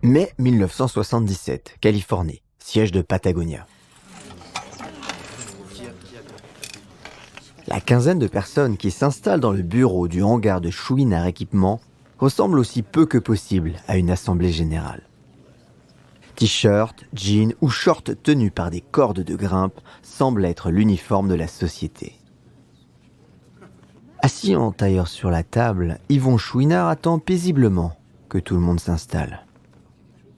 Mai 1977, Californie, siège de Patagonia. La quinzaine de personnes qui s'installent dans le bureau du hangar de Chouinard Équipement ressemble aussi peu que possible à une assemblée générale. T-shirt, jeans ou shorts tenus par des cordes de grimpe semblent être l'uniforme de la société. Assis en tailleur sur la table, Yvon Chouinard attend paisiblement que tout le monde s'installe.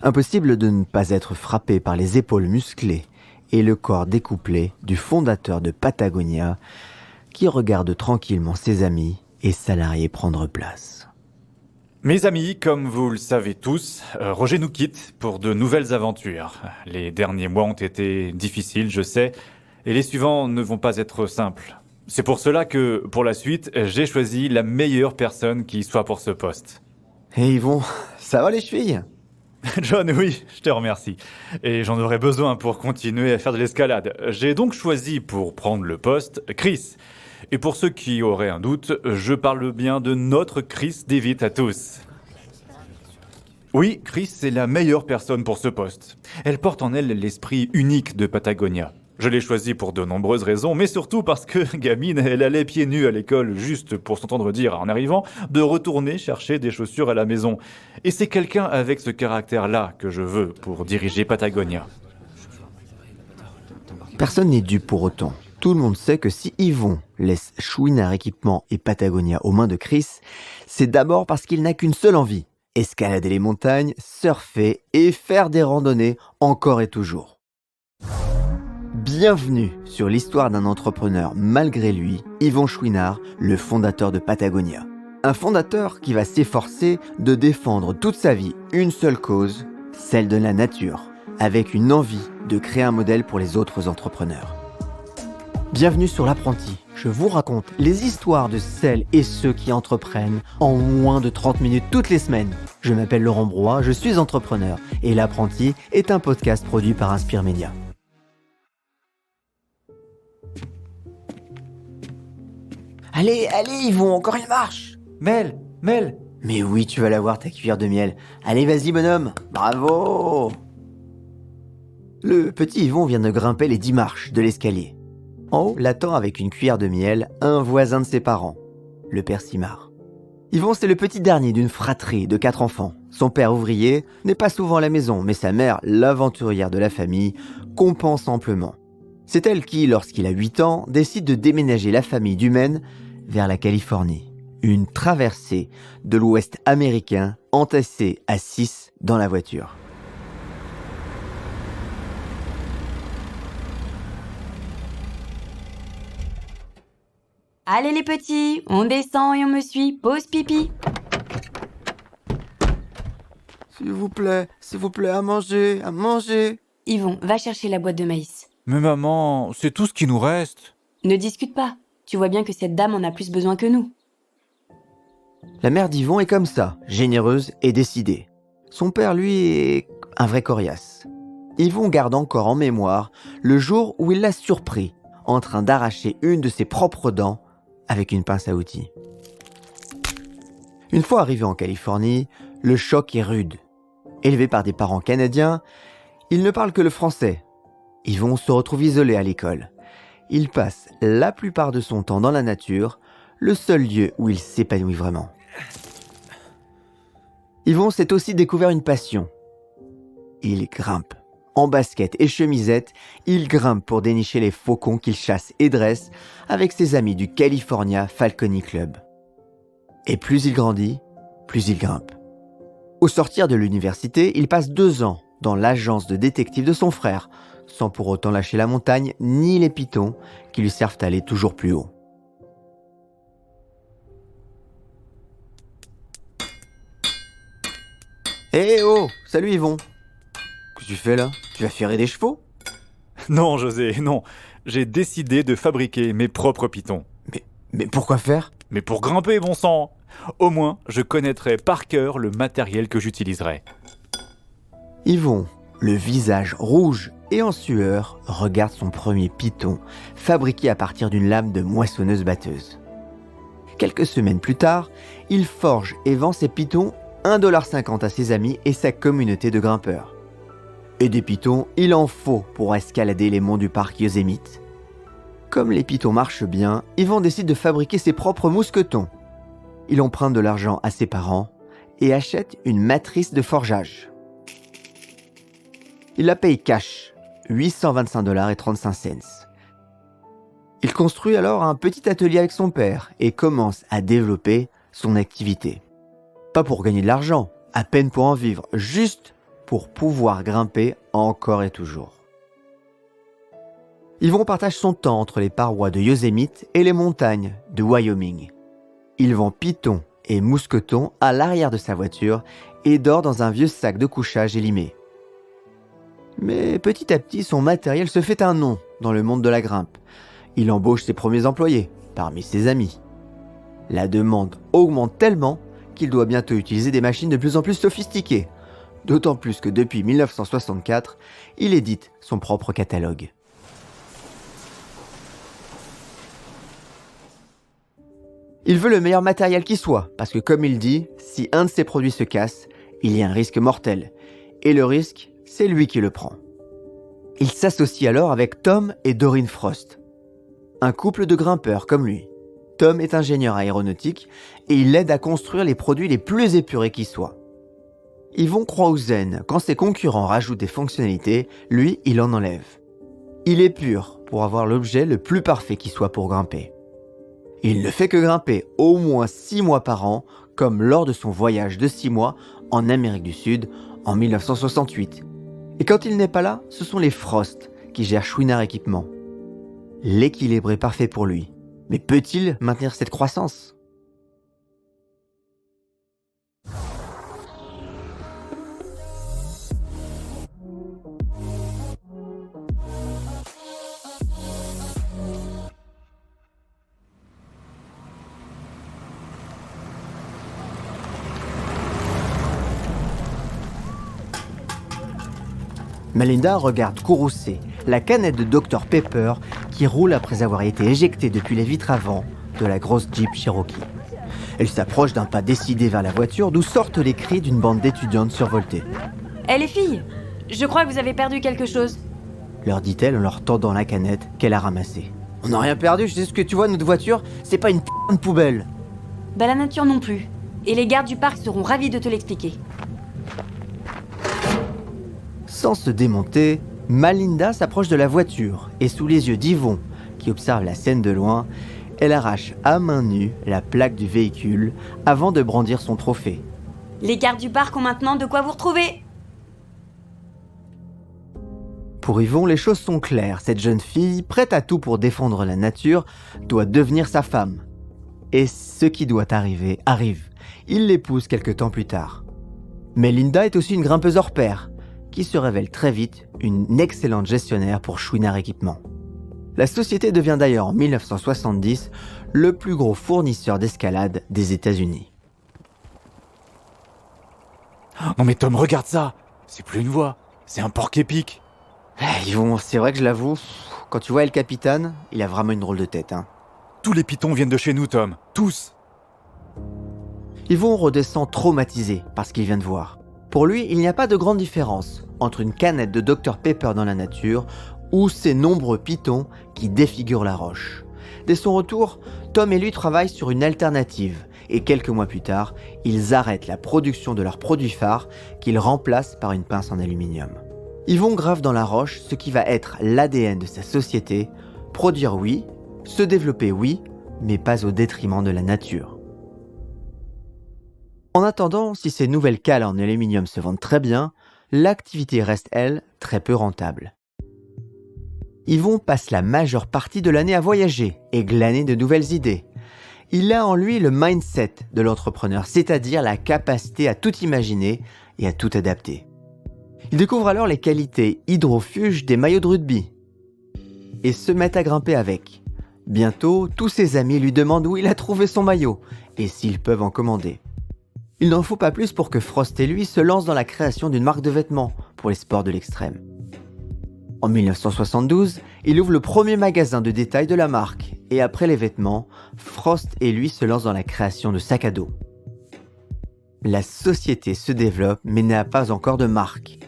Impossible de ne pas être frappé par les épaules musclées et le corps découplé du fondateur de Patagonia qui regarde tranquillement ses amis et salariés prendre place. Mes amis, comme vous le savez tous, Roger nous quitte pour de nouvelles aventures. Les derniers mois ont été difficiles, je sais, et les suivants ne vont pas être simples. C'est pour cela que, pour la suite, j'ai choisi la meilleure personne qui soit pour ce poste. Et Yvon, ça va les chevilles ? John, oui, je te remercie. Et j'en aurais besoin pour continuer à faire de l'escalade. J'ai donc choisi pour prendre le poste Chris. Et pour ceux qui auraient un doute, je parle bien de notre Chris Devitt à tous. Oui, Chris est la meilleure personne pour ce poste. Elle porte en elle l'esprit unique de Patagonia. Je l'ai choisie pour de nombreuses raisons, mais surtout parce que, gamine, elle allait pieds nus à l'école juste pour s'entendre dire, en arrivant, de retourner chercher des chaussures à la maison. Et c'est quelqu'un avec ce caractère-là que je veux pour diriger Patagonia. Personne n'est dû pour autant. Tout le monde sait que si Yvon laisse Chouinard Équipement et Patagonia aux mains de Chris, c'est d'abord parce qu'il n'a qu'une seule envie, escalader les montagnes, surfer et faire des randonnées encore et toujours. Bienvenue sur l'histoire d'un entrepreneur malgré lui, Yvon Chouinard, le fondateur de Patagonia. Un fondateur qui va s'efforcer de défendre toute sa vie une seule cause, celle de la nature, avec une envie de créer un modèle pour les autres entrepreneurs. Bienvenue sur l'apprenti. Je vous raconte les histoires de celles et ceux qui entreprennent en moins de 30 minutes toutes les semaines. Je m'appelle Laurent Broye, je suis entrepreneur et l'apprenti est un podcast produit par Inspire Média. Allez, Yvon, encore une marche. Mel. Mais oui, tu vas l'avoir ta cuillère de miel. Allez, vas-y bonhomme, bravo. Le petit Yvon vient de grimper les 10 marches de l'escalier. En haut, l'attend avec une cuillère de miel un voisin de ses parents, le père Simard. Yvon, c'est le petit dernier d'une fratrie de 4 enfants. Son père ouvrier n'est pas souvent à la maison, mais sa mère, l'aventurière de la famille, compense amplement. C'est elle qui, lorsqu'il a 8 ans, décide de déménager la famille du Maine vers la Californie. Une traversée de l'Ouest américain entassée à 6 dans la voiture. Allez les petits, on descend et on me suit, pause pipi. S'il vous plaît, à manger. Yvon, va chercher la boîte de maïs. Mais maman, c'est tout ce qui nous reste. Ne discute pas, tu vois bien que cette dame en a plus besoin que nous. La mère d'Yvon est comme ça, généreuse et décidée. Son père, lui, est un vrai coriace. Yvon garde encore en mémoire le jour où il l'a surpris en train d'arracher une de ses propres dents avec une pince à outils. Une fois arrivé en Californie, le choc est rude. Élevé par des parents canadiens, il ne parle que le français. Yvon se retrouve isolé à l'école. Il passe la plupart de son temps dans la nature, le seul lieu où il s'épanouit vraiment. Yvon s'est aussi découvert une passion. Il grimpe. En basket et chemisette, il grimpe pour dénicher les faucons qu'il chasse et dresse avec ses amis du California Falconing Club. Et plus il grandit, plus il grimpe. Au sortir de l'université, il passe 2 ans dans l'agence de détective de son frère, sans pour autant lâcher la montagne ni les pitons qui lui servent à aller toujours plus haut. Oh, salut Yvon. Qu'est-ce que tu fais là ? Tu vas ferrer des chevaux ? Non, José, non. J'ai décidé de fabriquer mes propres pitons. Mais pourquoi faire ? Mais pour grimper, bon sang. Au moins, je connaîtrai par cœur le matériel que j'utiliserai. Yvon, le visage rouge et en sueur, regarde son premier piton, fabriqué à partir d'une lame de moissonneuse-batteuse. Quelques semaines plus tard, il forge et vend ses pitons $1,50 à ses amis et sa communauté de grimpeurs. Et des pitons, il en faut pour escalader les monts du parc Yosemite. Comme les pitons marchent bien, Yvon décide de fabriquer ses propres mousquetons. Il emprunte de l'argent à ses parents et achète une matrice de forgeage. Il la paye cash, $825,35. Il construit alors un petit atelier avec son père et commence à développer son activité. Pas pour gagner de l'argent, à peine pour en vivre, juste pour pouvoir grimper encore et toujours. Yvon partage son temps entre les parois de Yosemite et les montagnes de Wyoming. Il vend pitons et mousquetons à l'arrière de sa voiture et dort dans un vieux sac de couchage élimé. Mais petit à petit, son matériel se fait un nom dans le monde de la grimpe. Il embauche ses premiers employés, parmi ses amis. La demande augmente tellement qu'il doit bientôt utiliser des machines de plus en plus sophistiquées. D'autant plus que depuis 1964, il édite son propre catalogue. Il veut le meilleur matériel qui soit, parce que comme il dit, si un de ses produits se casse, il y a un risque mortel. Et le risque, c'est lui qui le prend. Il s'associe alors avec Tom et Doreen Frost, un couple de grimpeurs comme lui. Tom est ingénieur aéronautique et il l'aide à construire les produits les plus épurés qui soient. Yvon croit au zen, quand ses concurrents rajoutent des fonctionnalités, lui, il en enlève. Il est pur pour avoir l'objet le plus parfait qui soit pour grimper. Il ne fait que grimper au moins 6 mois par an, comme lors de son voyage de 6 mois en Amérique du Sud en 1968. Et quand il n'est pas là, ce sont les Frost qui gèrent Chouinard Équipement. L'équilibre est parfait pour lui. Mais peut-il maintenir cette croissance ? Melinda regarde courroucée la canette de Dr Pepper qui roule après avoir été éjectée depuis les vitres avant de la grosse Jeep Cherokee. Elle s'approche d'un pas décidé vers la voiture d'où sortent les cris d'une bande d'étudiantes survoltées. « Hé les filles, je crois que vous avez perdu quelque chose. » leur dit-elle en leur tendant la canette qu'elle a ramassée. « On n'a rien perdu, je sais ce que tu vois, notre voiture, c'est pas une p*** de poubelle. » Bah la nature non plus. Et les gardes du parc seront ravis de te l'expliquer. Sans se démonter, Melinda s'approche de la voiture et sous les yeux d'Yvon, qui observe la scène de loin, elle arrache à main nue la plaque du véhicule avant de brandir son trophée. Les gardes du parc ont maintenant de quoi vous retrouver. Pour Yvon, les choses sont claires. Cette jeune fille, prête à tout pour défendre la nature, doit devenir sa femme. Et ce qui doit arriver, arrive. Il l'épouse quelque temps plus tard. Mais Linda est aussi une grimpeuse hors pair, qui se révèle très vite une excellente gestionnaire pour Chouinard Équipement. La société devient d'ailleurs en 1970 le plus gros fournisseur d'escalade des États-Unis. Non mais Tom, regarde ça. C'est plus une voix, c'est un porc-épic. Yvon, c'est vrai que je l'avoue, quand tu vois El Capitan, il a vraiment une drôle de tête. Tous les pitons viennent de chez nous, Tom. Tous. Yvon redescend traumatisé par ce qu'il vient de voir. Pour lui, il n'y a pas de grande différence entre une canette de Dr Pepper dans la nature ou ces nombreux pitons qui défigurent la roche. Dès son retour, Tom et lui travaillent sur une alternative et quelques mois plus tard, ils arrêtent la production de leur produit phare qu'ils remplacent par une pince en aluminium. Yvon grave dans la roche ce qui va être l'ADN de sa société, produire oui, se développer oui, mais pas au détriment de la nature. En attendant, si ces nouvelles cales en aluminium se vendent très bien, l'activité reste, elle, très peu rentable. Yvon passe la majeure partie de l'année à voyager et glaner de nouvelles idées. Il a en lui le mindset de l'entrepreneur, c'est-à-dire la capacité à tout imaginer et à tout adapter. Il découvre alors les qualités hydrofuges des maillots de rugby et se met à grimper avec. Bientôt, tous ses amis lui demandent où il a trouvé son maillot et s'ils peuvent en commander. Il n'en faut pas plus pour que Frost et lui se lancent dans la création d'une marque de vêtements pour les sports de l'extrême. En 1972, il ouvre le premier magasin de détail de la marque et après les vêtements, Frost et lui se lancent dans la création de sacs à dos. La société se développe mais n'a pas encore de marque.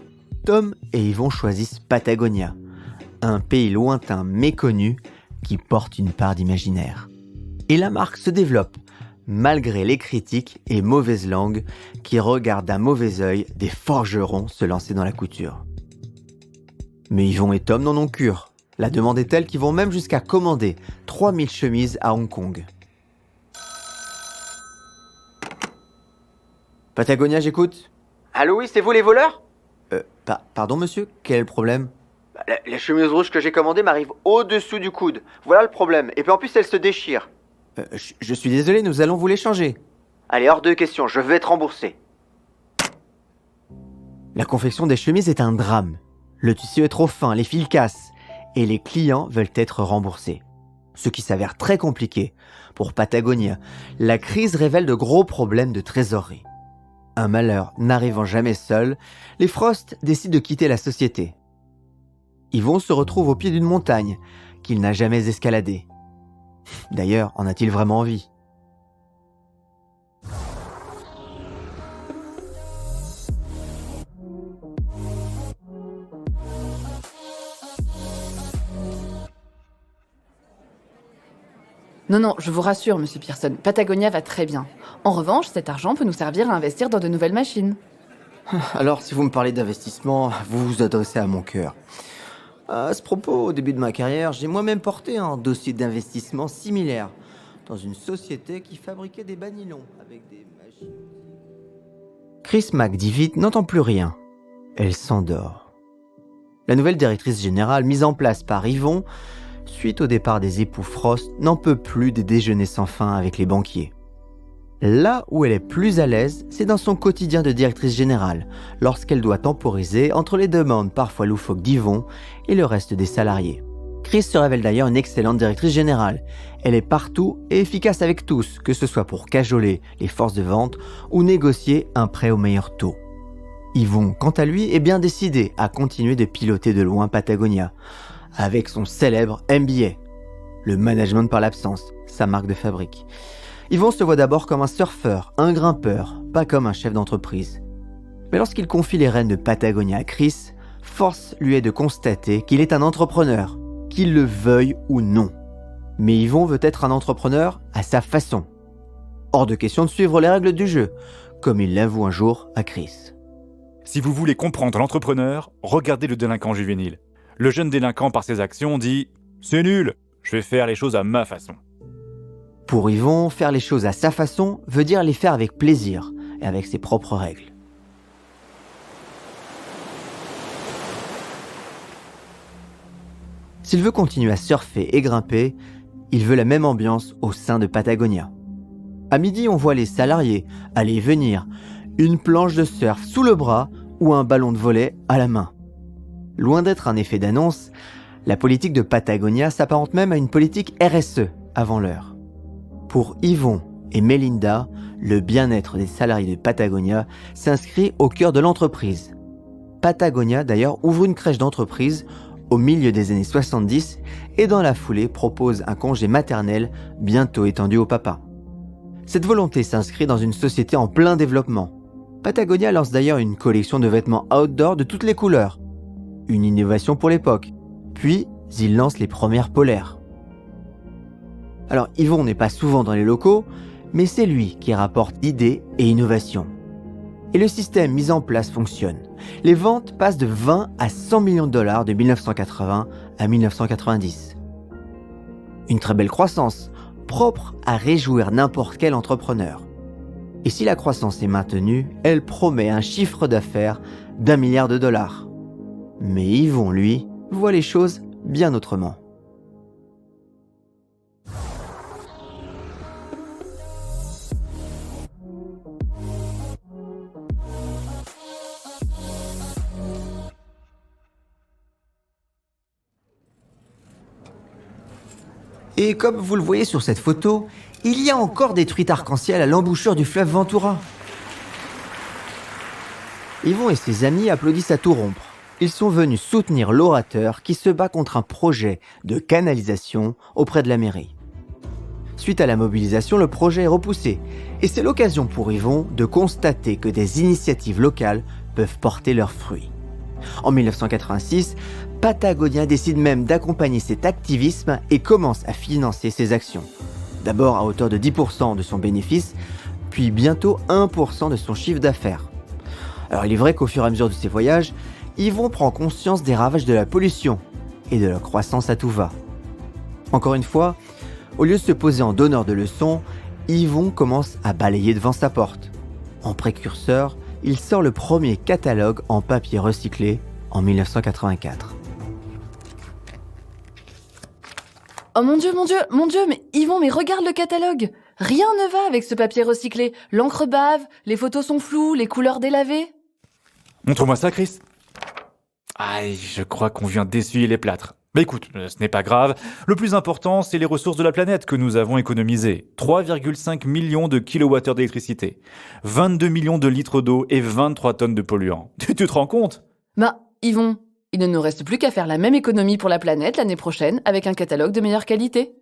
Tom et Yvon choisissent Patagonia, un pays lointain méconnu qui porte une part d'imaginaire. Et la marque se développe, malgré les critiques et mauvaises langues qui regardent d'un mauvais œil des forgerons se lancer dans la couture. Mais Yvon et Tom n'en ont cure. La demande est telle qu'ils vont même jusqu'à commander 3000 chemises à Hong Kong. Patagonia, j'écoute. Allô, oui, c'est vous les voleurs ? Pardon monsieur, quel est le problème ? La chemise rouge que j'ai commandée m'arrive au-dessous du coude. Voilà le problème. Et puis en plus, elle se déchire. Je suis désolé, nous allons vous l'échanger. Allez, hors de question, je vais être remboursé. La confection des chemises est un drame. Le tissu est trop fin, les fils cassent. Et les clients veulent être remboursés. Ce qui s'avère très compliqué. Pour Patagonia, la crise révèle de gros problèmes de trésorerie. Un malheur n'arrivant jamais seul, les Frost décident de quitter la société. Yvon se retrouve au pied d'une montagne qu'il n'a jamais escaladée. D'ailleurs, en a-t-il vraiment envie ? Non, je vous rassure, monsieur Pearson, Patagonia va très bien. En revanche, cet argent peut nous servir à investir dans de nouvelles machines. Alors, si vous me parlez d'investissement, vous vous adressez à mon cœur. À ce propos, au début de ma carrière, j'ai moi-même porté un dossier d'investissement similaire dans une société qui fabriquait des banylons avec des machines. Chris McDivitt n'entend plus rien. Elle s'endort. La nouvelle directrice générale mise en place par Yvon, suite au départ des époux Frost, n'en peut plus des déjeuners sans fin avec les banquiers. Là où elle est plus à l'aise, c'est dans son quotidien de directrice générale, lorsqu'elle doit temporiser entre les demandes parfois loufoques d'Yvon et le reste des salariés. Chris se révèle d'ailleurs une excellente directrice générale. Elle est partout et efficace avec tous, que ce soit pour cajoler les forces de vente ou négocier un prêt au meilleur taux. Yvon, quant à lui, est bien décidé à continuer de piloter de loin Patagonia, avec son célèbre MBA, le management par l'absence, sa marque de fabrique. Yvon se voit d'abord comme un surfeur, un grimpeur, pas comme un chef d'entreprise. Mais lorsqu'il confie les rênes de Patagonia à Chris, force lui est de constater qu'il est un entrepreneur, qu'il le veuille ou non. Mais Yvon veut être un entrepreneur à sa façon. Hors de question de suivre les règles du jeu, comme il l'avoue un jour à Chris. Si vous voulez comprendre l'entrepreneur, regardez le délinquant juvénile. Le jeune délinquant, par ses actions, dit « C'est nul, je vais faire les choses à ma façon ». Pour Yvon, faire les choses à sa façon veut dire les faire avec plaisir et avec ses propres règles. S'il veut continuer à surfer et grimper, il veut la même ambiance au sein de Patagonia. À midi, on voit les salariés aller et venir, une planche de surf sous le bras ou un ballon de volley à la main. Loin d'être un effet d'annonce, la politique de Patagonia s'apparente même à une politique RSE avant l'heure. Pour Yvon et Melinda, le bien-être des salariés de Patagonia s'inscrit au cœur de l'entreprise. Patagonia, d'ailleurs, ouvre une crèche d'entreprise au milieu des années 70 et dans la foulée propose un congé maternel bientôt étendu au papa. Cette volonté s'inscrit dans une société en plein développement. Patagonia lance d'ailleurs une collection de vêtements outdoor de toutes les couleurs. Une innovation pour l'époque. Puis, il lance les premières polaires. Alors, Yvon n'est pas souvent dans les locaux, mais c'est lui qui rapporte idées et innovations. Et le système mis en place fonctionne. Les ventes passent de 20 à 100 millions de dollars de 1980 à 1990. Une très belle croissance, propre à réjouir n'importe quel entrepreneur. Et si la croissance est maintenue, elle promet un chiffre d'affaires d'1 milliard de dollars. Mais Yvon, lui, voit les choses bien autrement. Et comme vous le voyez sur cette photo, il y a encore des truites arc-en-ciel à l'embouchure du fleuve Ventura. Yvon et ses amis applaudissent à tout rompre. Ils sont venus soutenir l'orateur qui se bat contre un projet de canalisation auprès de la mairie. Suite à la mobilisation, le projet est repoussé. Et c'est l'occasion pour Yvon de constater que des initiatives locales peuvent porter leurs fruits. En 1986, Patagonia décide même d'accompagner cet activisme et commence à financer ses actions. D'abord à hauteur de 10% de son bénéfice, puis bientôt 1% de son chiffre d'affaires. Alors il est vrai qu'au fur et à mesure de ses voyages, Yvon prend conscience des ravages de la pollution et de la croissance à tout va. Encore une fois, au lieu de se poser en donneur de leçons, Yvon commence à balayer devant sa porte. En précurseur, il sort le premier catalogue en papier recyclé en 1984. Oh mon Dieu, mais Yvon, mais regarde le catalogue! Rien ne va avec ce papier recyclé. L'encre bave, les photos sont floues, les couleurs délavées. Montre-moi ça, Chris. Aïe, je crois qu'on vient d'essuyer les plâtres. Mais écoute, ce n'est pas grave. Le plus important, c'est les ressources de la planète que nous avons économisées. 3,5 millions de kilowattheures d'électricité, 22 millions de litres d'eau et 23 tonnes de polluants. Tu te rends compte? Bah, Yvon, il ne nous reste plus qu'à faire la même économie pour la planète l'année prochaine avec un catalogue de meilleure qualité.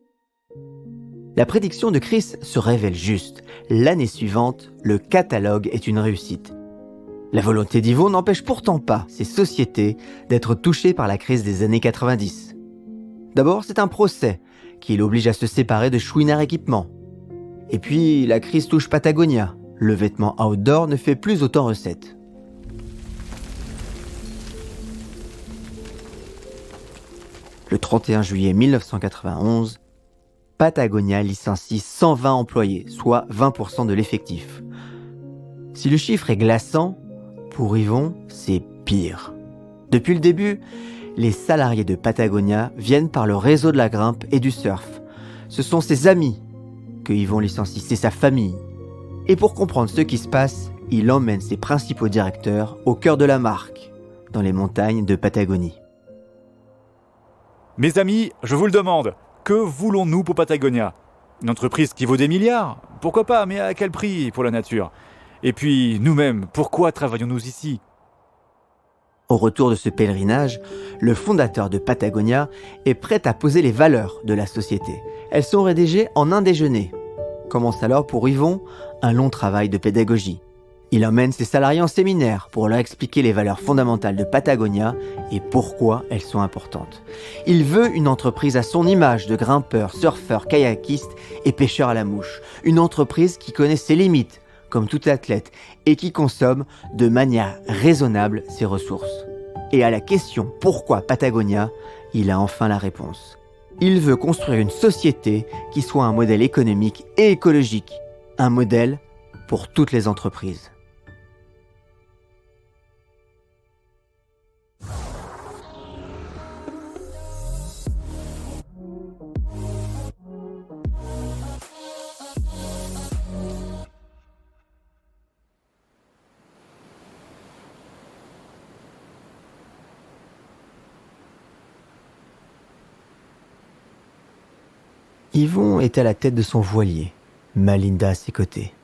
La prédiction de Chris se révèle juste. L'année suivante, le catalogue est une réussite. La volonté d'Yvon n'empêche pourtant pas ces sociétés d'être touchées par la crise des années 90. D'abord, c'est un procès qui l'oblige à se séparer de Chouinard Équipement. Et puis, la crise touche Patagonia. Le vêtement outdoor ne fait plus autant recette. Le 31 juillet 1991, Patagonia licencie 120 employés, soit 20% de l'effectif. Si le chiffre est glaçant, pour Yvon, c'est pire. Depuis le début, les salariés de Patagonia viennent par le réseau de la grimpe et du surf. Ce sont ses amis que Yvon licencie, c'est sa famille. Et pour comprendre ce qui se passe, il emmène ses principaux directeurs au cœur de la marque, dans les montagnes de Patagonie. Mes amis, je vous le demande, que voulons-nous pour Patagonia? Une entreprise qui vaut des milliards? Pourquoi pas, mais à quel prix pour la nature? Et puis, nous-mêmes, pourquoi travaillons-nous ici? Au retour de ce pèlerinage, le fondateur de Patagonia est prêt à poser les valeurs de la société. Elles sont rédigées en un déjeuner. Commence alors pour Yvon un long travail de pédagogie. Il emmène ses salariés en séminaire pour leur expliquer les valeurs fondamentales de Patagonia et pourquoi elles sont importantes. Il veut une entreprise à son image de grimpeur, surfeur, kayakiste et pêcheur à la mouche. Une entreprise qui connaît ses limites, comme tout athlète, et qui consomme de manière raisonnable ses ressources. Et à la question « Pourquoi Patagonia ?», il a enfin la réponse. Il veut construire une société qui soit un modèle économique et écologique, un modèle pour toutes les entreprises. Yvon est à la tête de son voilier, Malinda à ses côtés.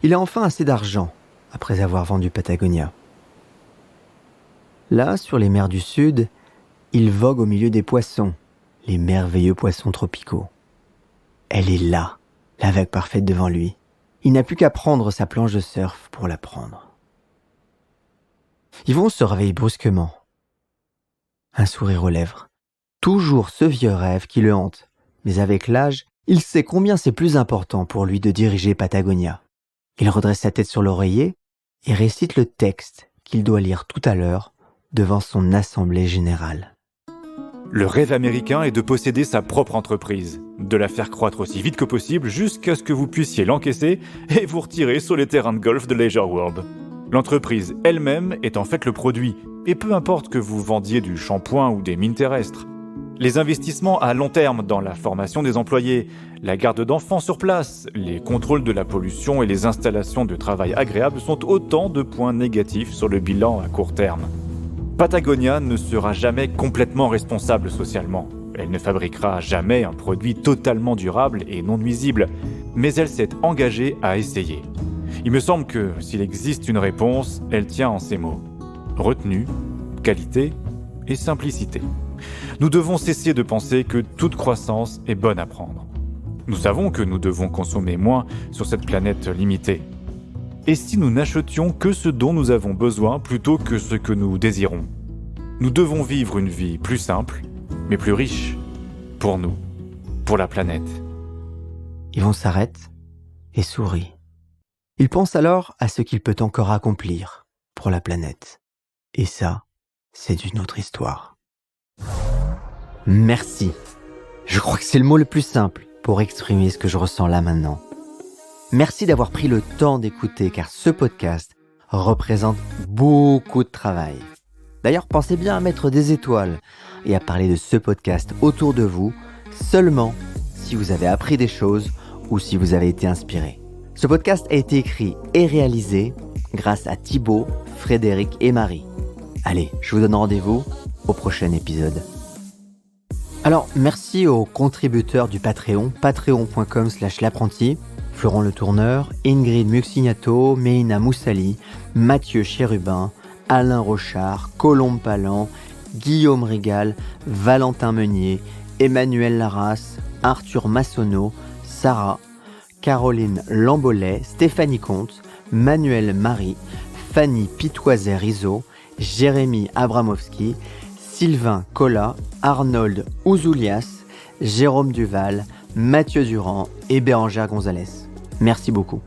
Il a enfin assez d'argent, après avoir vendu Patagonia. Là, sur les mers du Sud, il vogue au milieu des poissons, les merveilleux poissons tropicaux. Elle est là, la vague parfaite devant lui. Il n'a plus qu'à prendre sa planche de surf pour la prendre. Yvon se réveille brusquement. Un sourire aux lèvres. Toujours ce vieux rêve qui le hante. Mais avec l'âge, il sait combien c'est plus important pour lui de diriger Patagonia. Il redresse sa tête sur l'oreiller et récite le texte qu'il doit lire tout à l'heure devant son assemblée générale. Le rêve américain est de posséder sa propre entreprise, de la faire croître aussi vite que possible jusqu'à ce que vous puissiez l'encaisser et vous retirer sur les terrains de golf de Leisure World. L'entreprise elle-même est en fait le produit, et peu importe que vous vendiez du shampoing ou des mines terrestres. Les investissements à long terme dans la formation des employés, la garde d'enfants sur place, les contrôles de la pollution et les installations de travail agréables sont autant de points négatifs sur le bilan à court terme. Patagonia ne sera jamais complètement responsable socialement. Elle ne fabriquera jamais un produit totalement durable et non nuisible, mais elle s'est engagée à essayer. Il me semble que, s'il existe une réponse, elle tient en ces mots. Retenue, qualité et simplicité. Nous devons cesser de penser que toute croissance est bonne à prendre. Nous savons que nous devons consommer moins sur cette planète limitée. Et si nous n'achetions que ce dont nous avons besoin plutôt que ce que nous désirons? Nous devons vivre une vie plus simple, mais plus riche. Pour nous, pour la planète. Yvon s'arrête et sourit. Il pense alors à ce qu'il peut encore accomplir pour la planète. Et ça, c'est une autre histoire. Merci. Je crois que c'est le mot le plus simple pour exprimer ce que je ressens là maintenant. Merci d'avoir pris le temps d'écouter car ce podcast représente beaucoup de travail. D'ailleurs, pensez bien à mettre des étoiles et à parler de ce podcast autour de vous seulement si vous avez appris des choses ou si vous avez été inspiré. Ce podcast a été écrit et réalisé grâce à Thibaut, Frédéric et Marie. Allez, je vous donne rendez-vous au prochain épisode. Alors, merci aux contributeurs du Patreon, patreon.com/l'apprenti, Florent Le Tourneur, Ingrid Muxignato, Meina Moussali, Mathieu Chérubin, Alain Rochard, Colombe Palan, Guillaume Régal, Valentin Meunier, Emmanuel Larras, Arthur Massonneau, Sarah, Caroline Lambolet, Stéphanie Comte, Manuel Marie, Fanny Pitoiset-Rizzo, Jérémy Abramovski, Sylvain Collat, Arnold Ouzoulias, Jérôme Duval, Mathieu Durand et Bérangère Gonzalez. Merci beaucoup.